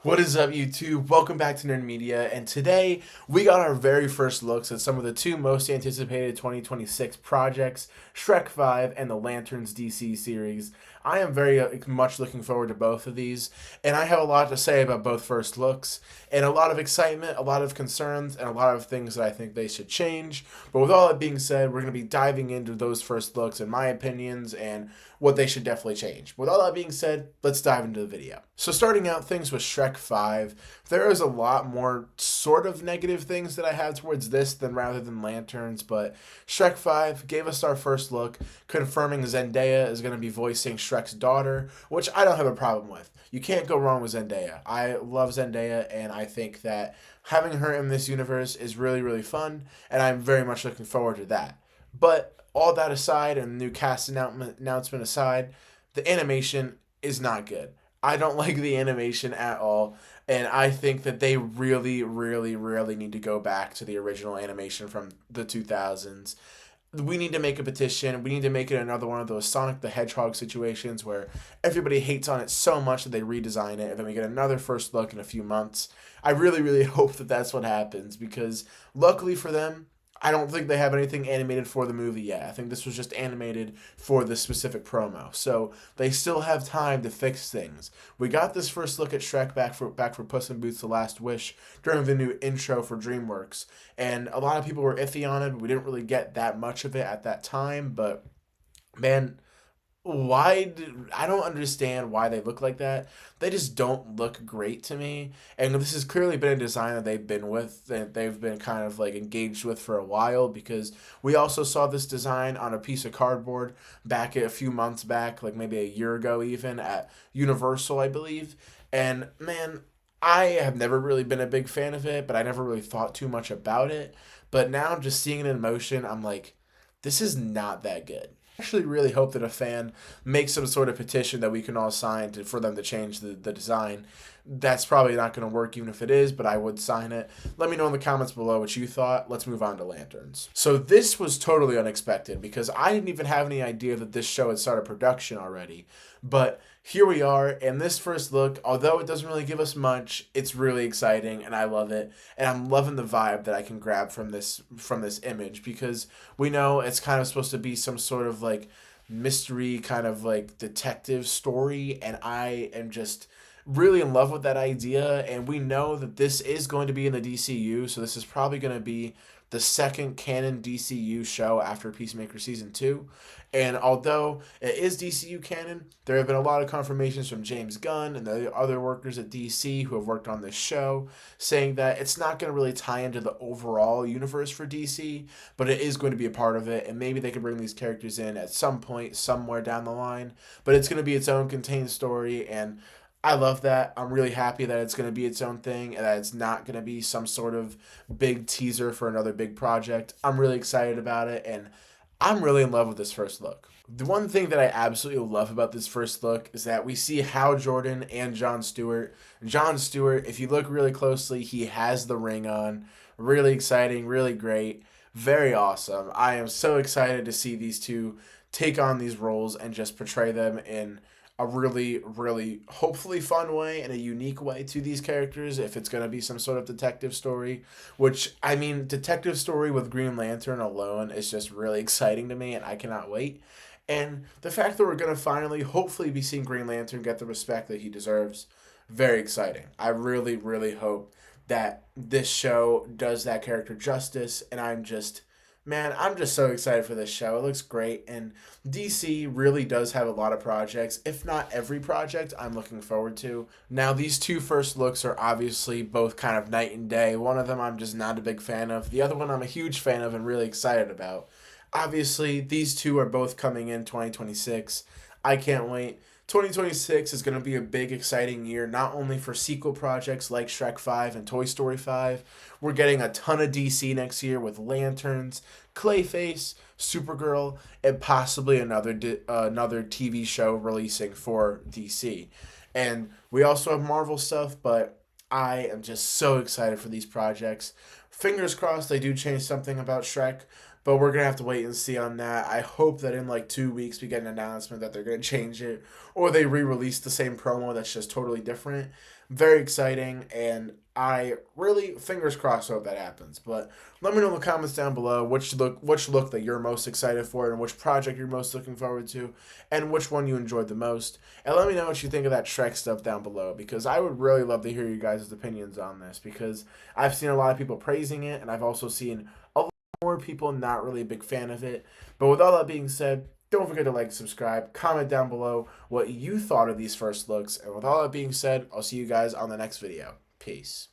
What is up, YouTube? Welcome back to Nerd Media, and today we got our very first looks at some of the two most anticipated 2026 projects, Shrek 5 and the Lanterns DC series. I am very much looking forward to both of these, and I have a lot to say about both first looks, and a lot of excitement, a lot of concerns, and a lot of things that I think they should change. But with all that being said, we're going to be diving into those first looks and my opinions and what they should definitely change. With all that being said, let's dive into the video. So starting out things with Shrek 5, there is a lot more sort of negative things that I have towards this than rather than Lanterns, but Shrek 5 gave us our first look, confirming Zendaya is going to be voicing Shrek's daughter, which I don't have a problem with. You can't go wrong with Zendaya. I love Zendaya, and I think that having her in this universe is really, really fun, and I'm very much looking forward to that. But all that aside, and the new cast announcement aside, the animation is not good. I don't like the animation at all, and I think that they really, really, really need to go back to the original animation from the 2000s. We need to make a petition. We need to make it another one of those Sonic the Hedgehog situations where everybody hates on it so much that they redesign it, and then we get another first look in a few months. I really, really hope that that's what happens, because luckily for them, I don't think they have anything animated for the movie yet. I think this was just animated for the specific promo. So they still have time to fix things. We got this first look at Shrek back for Puss in Boots: The Last Wish during the new intro for DreamWorks. And a lot of people were iffy on it. We didn't really get that much of it at that time, but man, I don't understand why they look like that. They just don't look great to me. And this has clearly been a design that they've been kind of like engaged with for a while, because we also saw this design on a piece of cardboard back a few months back, like maybe a year ago even, at Universal, I believe. And man, I have never really been a big fan of it, but I never really thought too much about it. But now just seeing it in motion, I'm like, this is not that good. I actually really hope that a fan makes some sort of petition that we can all sign for them to change the design. That's probably not going to work even if it is, but I would sign it. Let me know in the comments below what you thought. Let's move on to Lanterns. So this was totally unexpected, because I didn't even have any idea that this show had started production already. But here we are, and this first look, although it doesn't really give us much, it's really exciting, and I love it. And I'm loving the vibe that I can grab from this image, because we know it's kind of supposed to be some sort of like mystery kind of like detective story, and I am just really in love with that idea. And we know that this is going to be in the DCU, so this is probably going to be the second canon DCU show after Peacemaker Season 2. And although it is DCU canon, there have been a lot of confirmations from James Gunn and the other workers at DC who have worked on this show, saying that it's not going to really tie into the overall universe for DC, but it is going to be a part of it, and maybe they can bring these characters in at some point, somewhere down the line. But it's going to be its own contained story, and I love that. I'm really happy that it's going to be its own thing and that it's not going to be some sort of big teaser for another big project. I'm really excited about it, and I'm really in love with this first look. The one thing that I absolutely love about this first look is that we see Hal Jordan and Jon Stewart. Jon Stewart, if you look really closely, he has the ring on. Really exciting, really great, very awesome. I am so excited to see these two take on these roles and just portray them in a really, really hopefully fun way and a unique way to these characters, if it's going to be some sort of detective story. Which, I mean, detective story with Green Lantern alone is just really exciting to me, and I cannot wait. And the fact that we're going to finally hopefully be seeing Green Lantern get the respect that he deserves, very exciting. I really, really hope that this show does that character justice, and I'm just so excited for this show. It looks great, and DC really does have a lot of projects, if not every project, I'm looking forward to. Now, these two first looks are obviously both kind of night and day. One of them I'm just not a big fan of. The other one I'm a huge fan of and really excited about. Obviously, these two are both coming in 2026. I can't wait. 2026 is going to be a big, exciting year, not only for sequel projects like Shrek 5 and Toy Story 5. We're getting a ton of DC next year with Lanterns, Clayface, Supergirl, and possibly another TV show releasing for DC. And we also have Marvel stuff, but I am just so excited for these projects. Fingers crossed they do change something about Shrek, but we're going to have to wait and see on that. I hope that in like 2 weeks we get an announcement that they're going to change it, or they re-release the same promo that's just totally different. Very exciting, and I really fingers crossed hope that happens. But let me know in the comments down below which look that you're most excited for, and which project you're most looking forward to, and which one you enjoyed the most. And let me know what you think of that Shrek stuff down below, because I would really love to hear you guys' opinions on this, because I've seen a lot of people praising it, and I've also seen a lot more people not really a big fan of it. But with all that being said, don't forget to like, subscribe, comment down below what you thought of these first looks. And with all that being said, I'll see you guys on the next video. Peace.